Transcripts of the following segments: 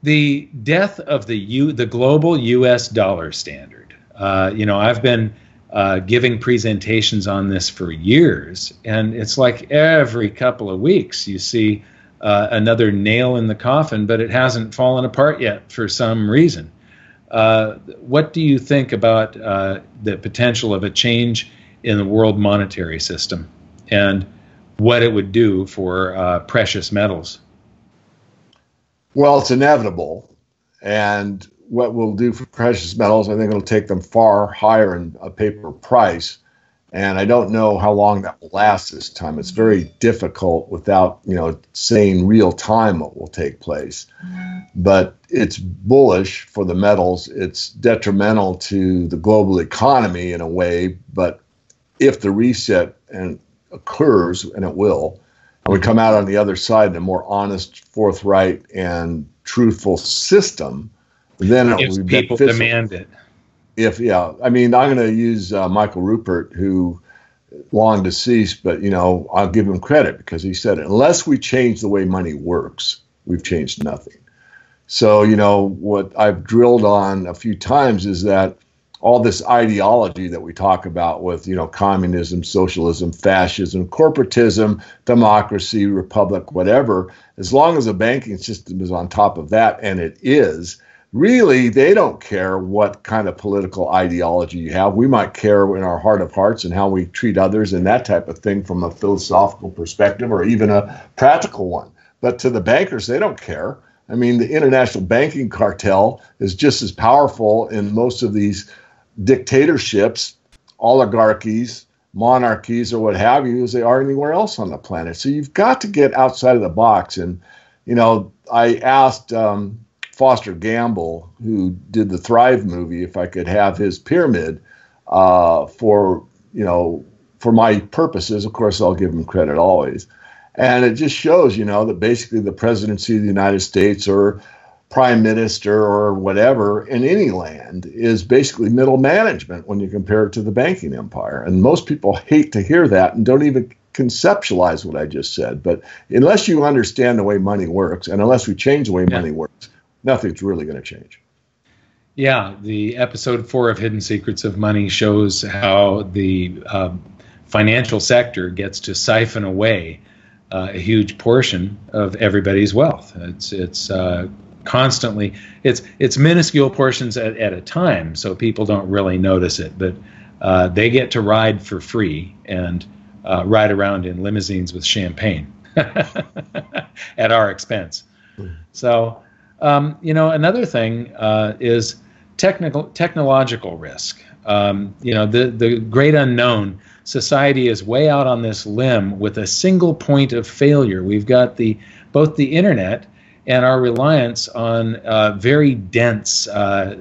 The death of the global U.S. dollar standard. I've been giving presentations on this for years, and it's like every couple of weeks you see another nail in the coffin, but it hasn't fallen apart yet for some reason. What do you think about the potential of a change in the world monetary system and what it would do for precious metals? Well, it's inevitable. And what we'll do for precious metals, I think it'll take them far higher in a paper price. And I don't know how long that will last this time. It's very difficult without, saying real time what will take place. But it's bullish for the metals. It's detrimental to the global economy in a way. But if the reset occurs, and it will, and we come out on the other side in a more honest, forthright, and truthful system, then it will be people beneficial. Demand it. I'm going to use Michael Rupert, who long deceased, but I'll give him credit because he said it. Unless we change the way money works, we've changed nothing. So what I've drilled on a few times is that all this ideology that we talk about with, communism, socialism, fascism, corporatism, democracy, republic, whatever, as long as the banking system is on top of that, and it is, really, they don't care what kind of political ideology you have. We might care in our heart of hearts and how we treat others and that type of thing from a philosophical perspective or even a practical one. But to the bankers, they don't care. I mean, the international banking cartel is just as powerful in most of these dictatorships, oligarchies, monarchies, or what have you, as they are anywhere else on the planet. So you've got to get outside of the box. And, I asked Foster Gamble, who did the Thrive movie, if I could have his pyramid for my purposes. Of course, I'll give him credit always. And it just shows, that basically the presidency of the United States or prime minister or whatever in any land is basically middle management when you compare it to the banking empire. And most people hate to hear that and don't even conceptualize what I just said. But unless you understand the way money works, and unless we change the way money works, nothing's really going to change. Yeah, the episode 4 of Hidden Secrets of Money shows how the financial sector gets to siphon away a huge portion of everybody's wealth. It's constantly, it's minuscule portions at a time, so people don't really notice it, but they get to ride for free and ride around in limousines with champagne at our expense. So, another thing is technological risk. The great unknown. Society is way out on this limb with a single point of failure. We've got both the internet and our reliance on very dense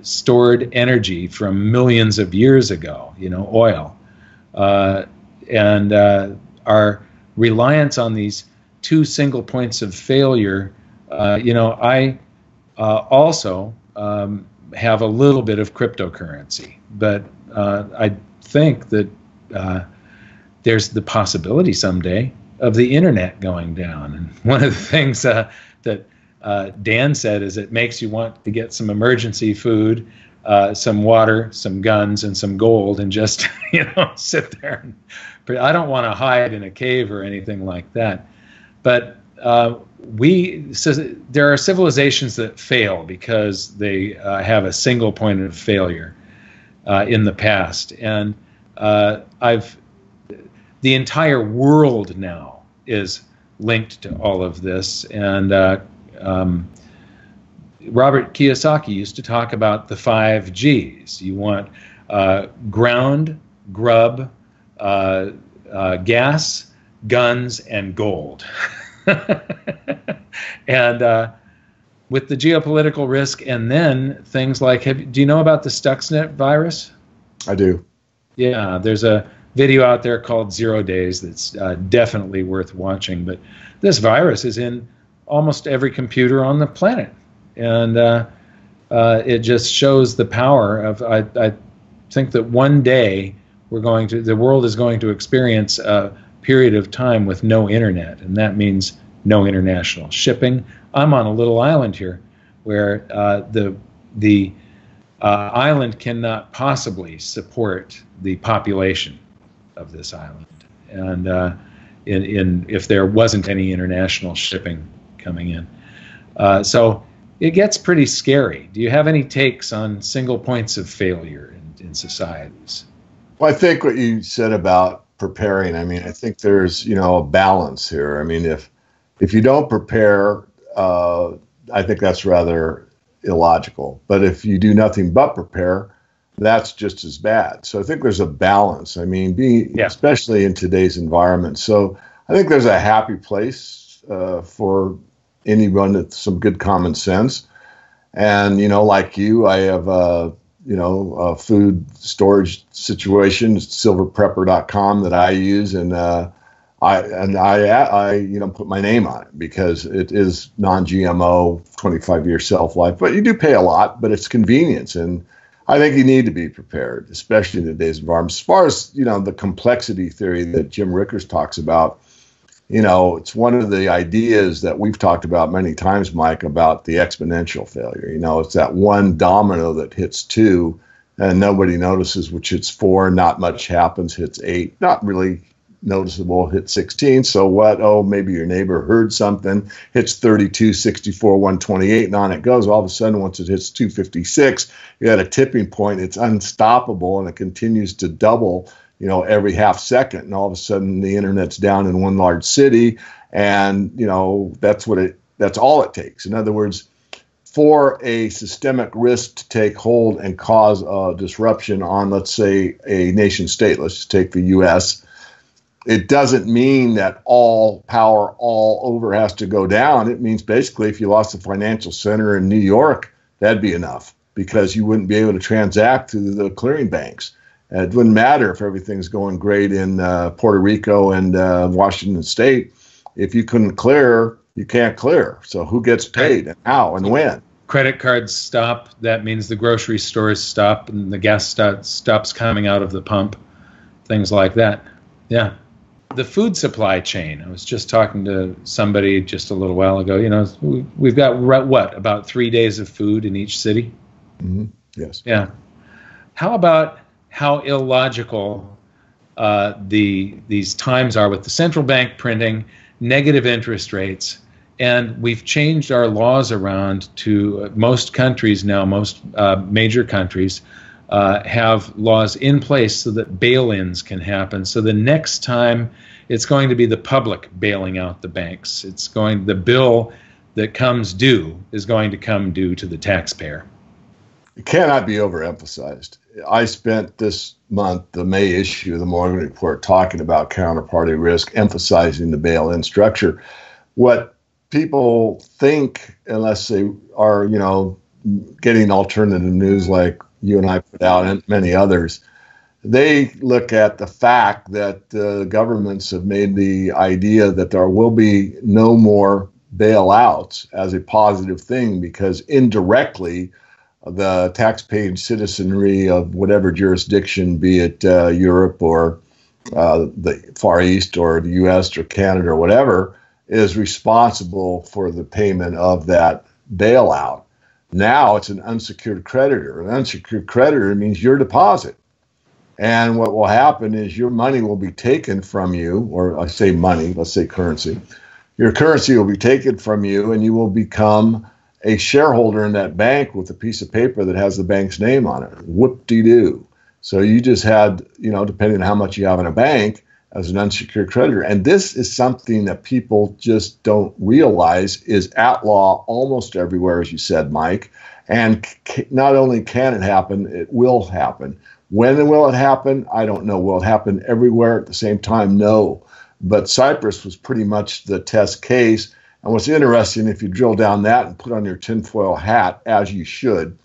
stored energy from millions of years ago, oil. And our reliance on these two single points of failure, I also have a little bit of cryptocurrency, but I think that there's the possibility someday of the internet going down. And one of the things that Dan said is it makes you want to get some emergency food, some water, some guns, and some gold, and just sit there. But I don't want to hide in a cave or anything like that. But there are civilizations that fail because they have a single point of failure in the past, and the entire world now is linked to all of this. And Robert Kiyosaki used to talk about the 5 Gs. You want ground, grub, gas, guns, and gold. And with the geopolitical risk, and then things like, do you know about the Stuxnet virus? I do. Yeah, there's a video out there called 0 Days that's definitely worth watching. But this virus is in almost every computer on the planet, and it just shows the power of. I think that one day the world is going to experience a period of time with no internet, and that means no international shipping. I'm on a little island here, where the island cannot possibly support the population of this island, and if there wasn't any international shipping coming in. So it gets pretty scary. Do you have any takes on single points of failure in societies? Well, I think what you said about preparing, I mean, I think there's, a balance here. I mean, if you don't prepare, I think that's rather illogical. But if you do nothing but prepare, that's just as bad. So I think there's a balance. I mean, especially in today's environment. So I think there's a happy place for anyone with some good common sense. And, like you, I have a food storage situation, silverprepper.com, that I use, and I put my name on it because it is non-GMO, 25-year shelf life. But you do pay a lot, but it's convenience, and I think you need to be prepared, especially in today's environment. As far as the complexity theory that Jim Rickers talks about, it's one of the ideas that we've talked about many times, Mike, about the exponential failure. It's that one domino that hits 2 and nobody notices, which hits 4, not much happens, hits 8, not really noticeable, hits 16. So what? Oh, maybe your neighbor heard something, hits 32, 64, 128, and on it goes. All of a sudden, once it hits 256, you got a tipping point. It's unstoppable, and it continues to double every half second, and all of a sudden the internet's down in one large city, and that's all it takes. In other words, for a systemic risk to take hold and cause a disruption on, let's say, a nation state, let's just take the U.S., it doesn't mean that all power all over has to go down. It means basically if you lost the financial center in New York, that'd be enough, because you wouldn't be able to transact through the clearing banks. It wouldn't matter if everything's going great in Puerto Rico and Washington State. If you couldn't clear, you can't clear. So who gets paid and how and when? Credit cards stop. That means the grocery stores stop and the gas stops coming out of the pump. Things like that. Yeah. The food supply chain. I was just talking to somebody just a little while ago. We've got about 3 days of food in each city? Mm-hmm. Yes. Yeah. How about how illogical these times are with the central bank printing, negative interest rates, and we've changed our laws around to most countries now, most major countries have laws in place so that bail-ins can happen. So the next time it's going to be the public bailing out the banks. The bill that comes due is going to come due to the taxpayer. It cannot be overemphasized. I spent this month, the May issue of the Morgan Report, talking about counterparty risk, emphasizing the bail-in structure. What people think, unless they are, getting alternative news like you and I put out and many others, they look at the fact that governments have made the idea that there will be no more bailouts as a positive thing, because indirectly, the tax-paying citizenry of whatever jurisdiction, be it Europe or the Far East or the U.S. or Canada or whatever, is responsible for the payment of that bailout. Now it's an unsecured creditor. An unsecured creditor means your deposit. And what will happen is your money will be taken from you, or I say money, let's say currency. Your currency will be taken from you, and you will become a shareholder in that bank with a piece of paper that has the bank's name on it. Whoop-de-doo. So you just had, depending on how much you have in a bank, as an unsecured creditor. And this is something that people just don't realize is at law almost everywhere, as you said, Mike. And not only can it happen, it will happen. When will it happen? I don't know. Will it happen everywhere at the same time? No. But Cyprus was pretty much the test case. And what's interesting, if you drill down that and put on your tinfoil hat, as you should,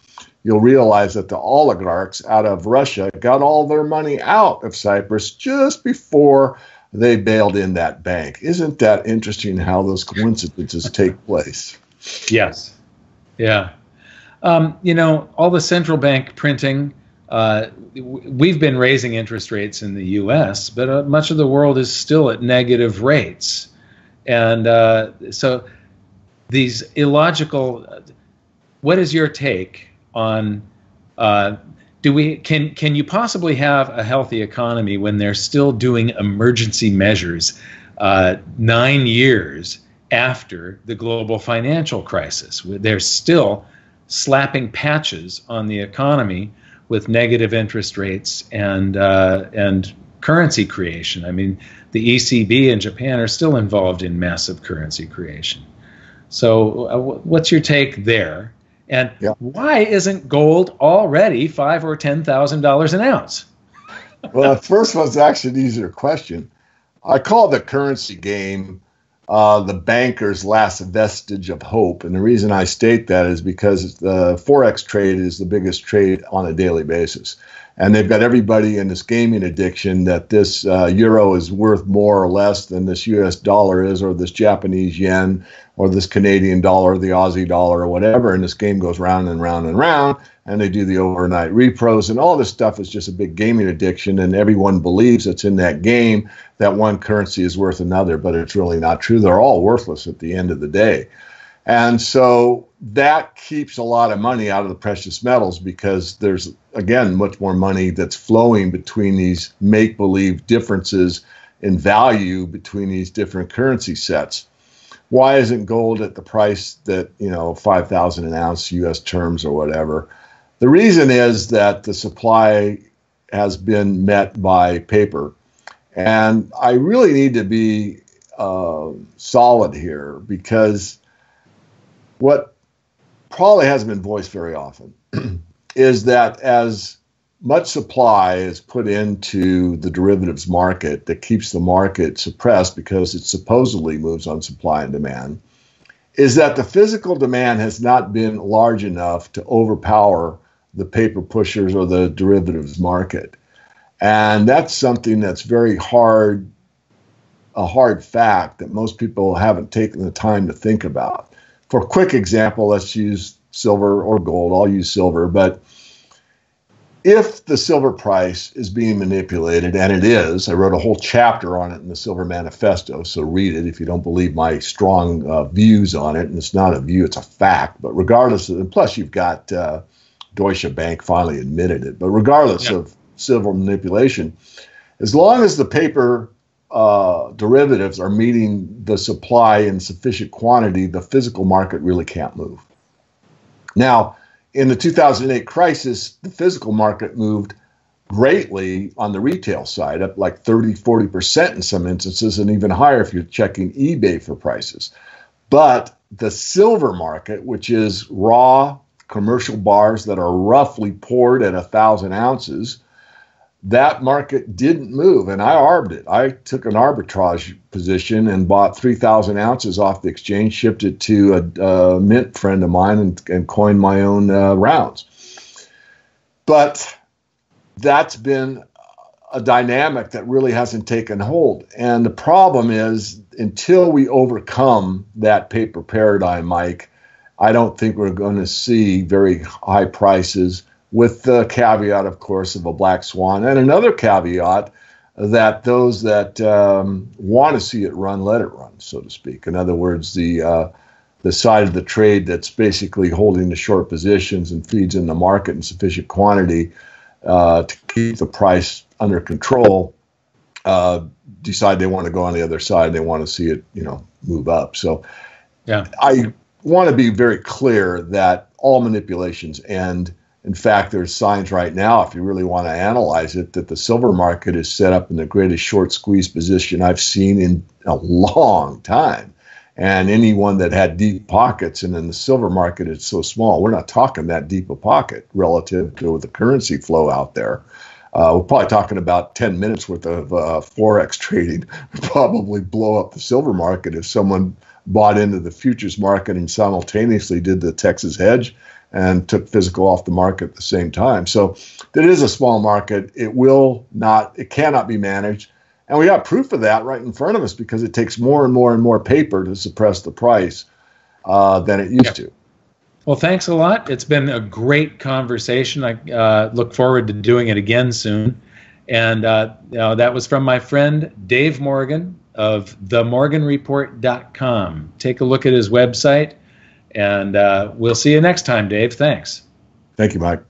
you'll realize that the oligarchs out of Russia got all their money out of Cyprus just before they bailed in that bank. Isn't that interesting how those coincidences take place? Yes. Yeah. All the central bank printing, we've been raising interest rates in the U.S., but much of the world is still at negative rates. And so these illogical what is your take on can you possibly have a healthy economy when they're still doing emergency measures 9 years after the global financial crisis? They're still slapping patches on the economy with negative interest rates and currency creation. I mean, the ECB and Japan are still involved in massive currency creation. So what's your take there? And why isn't gold already $5,000 or $10,000 an ounce? Well, the first one's actually an easier question. I call the currency game the banker's last vestige of hope. And the reason I state that is because the Forex trade is the biggest trade on a daily basis. And they've got everybody in this gaming addiction that this euro is worth more or less than this US dollar is, or this Japanese yen, or this Canadian dollar, the Aussie dollar, or whatever. And this game goes round and round and round. And they do the overnight repros. And all this stuff is just a big gaming addiction. And everyone believes it's in that game that one currency is worth another. But it's really not true. They're all worthless at the end of the day. And so that keeps a lot of money out of the precious metals, because there's, again, much more money that's flowing between these make-believe differences in value between these different currency sets. Why isn't gold at the price that, $5,000 an ounce US terms or whatever? The reason is that the supply has been met by paper. And I really need to be solid here, because what probably hasn't been voiced very often is that as much supply is put into the derivatives market that keeps the market suppressed because it supposedly moves on supply and demand, is that the physical demand has not been large enough to overpower the paper pushers or the derivatives market. And that's something that's very hard, a hard fact that most people haven't taken the time to think about. For a quick example, let's use silver or gold. I'll use silver. But if the silver price is being manipulated, and it is, I wrote a whole chapter on it in the Silver Manifesto, so read it if you don't believe my strong views on it. And it's not a view, it's a fact. But regardless of, and plus you've got Deutsche Bank finally admitted it. But regardless of silver manipulation, as long as the paper derivatives are meeting the supply in sufficient quantity, the physical market really can't move. Now, in the 2008 crisis, the physical market moved greatly on the retail side, up like 30–40% in some instances, and even higher if you're checking eBay for prices. But the silver market, which is raw commercial bars that are roughly poured at 1,000 ounces, that market didn't move, and I arbed it. I took an arbitrage position and bought 3,000 ounces off the exchange, shipped it to a mint friend of mine, and coined my own rounds. But that's been a dynamic that really hasn't taken hold. And the problem is, until we overcome that paper paradigm, Mike, I don't think we're going to see very high prices, with the caveat, of course, of a black swan, and another caveat that those that want to see it run, let it run, so to speak. In other words, the side of the trade that's basically holding the short positions and feeds in the market in sufficient quantity to keep the price under control, decide they want to go on the other side. They want to see it, move up. So, I want to be very clear that all manipulations end. In fact, there's signs right now, if you really want to analyze it, that the silver market is set up in the greatest short squeeze position I've seen in a long time. And anyone that had deep pockets, and in the silver market, it's so small, we're not talking that deep a pocket relative to the currency flow out there. We're probably talking about 10 minutes worth of Forex trading would probably blow up the silver market if someone bought into the futures market and simultaneously did the Texas hedge and took physical off the market at the same time. So it is a small market. It cannot be managed. And we got proof of that right in front of us, because it takes more and more and more paper to suppress the price than it used to. Well, thanks a lot. It's been a great conversation. I look forward to doing it again soon. And that was from my friend Dave Morgan of themorganreport.com. Take a look at his website. And we'll see you next time, Dave. Thanks. Thank you, Mike.